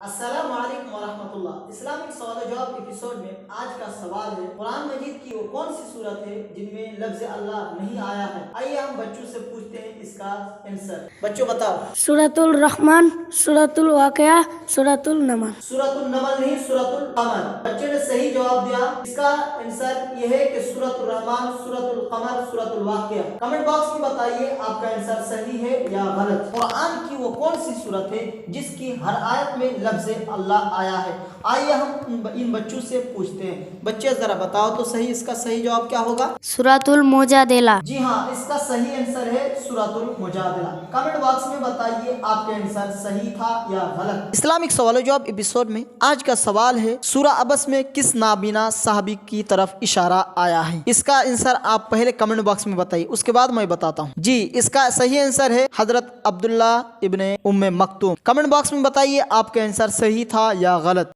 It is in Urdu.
السلام علیکم ورحمۃ اللہ۔ اسلامک سوال و جواب ایپیسوڈ میں آج کا سوال ہے، قرآن مجید کی وہ کون سی صورت ہے جن میں لفظ اللہ نہیں آیا ہے؟ آئیے ہم بچوں سے پوچھتے ہیں اس کا آنسر۔ بچوں بتاؤ۔ سورۃ الرحمن، سورۃ الواقعہ، سورۃ النمل۔ سورۃ النمل نہیں، سورۃ القمر۔ بچے نے صحیح جواب دیا۔ اس کا آنسر یہ ہے کہ سورۃ الرحمن، سورۃ القمر، سورۃ الواقعہ۔ کمنٹ باکس میں بتائیے آپ کا آنسر صحیح ہے یا غلط۔ قرآن کی وہ کون سی صورت ہے جس کی ہر آیت میں لفظ اللہ آیا ہے؟ آئیے ہم ان بچوں سے پوچھتے ہیں۔ بچے ذرا بتاؤ تو صحیح، اس کا صحیح جواب کیا ہوگا؟ سورۃ المجادلہ۔ جی ہاں، اس کا صحیح آنسر ہے سورۃ المجادلہ۔ کمنٹ باکس میں بتائیے آپ کا آنسر صحیح تھا یا غلط۔ اسلامک سوال و جواب ایپیسوڈ میں آج کا سوال ہے، سورہ عبس میں کس نابینا صحابی کی طرف اشارہ آیا ہے؟ اس کا آنسر آپ پہلے کمنٹ باکس میں بتائیے، اس کے بعد میں بتاتا ہوں۔ جی، اس کا صحیح آنسر ہے حضرت عبداللہ ابن ام مکتوم۔ کمنٹ باکس میں بتائیے آپ کا آنسر صحیح تھا یا غلط۔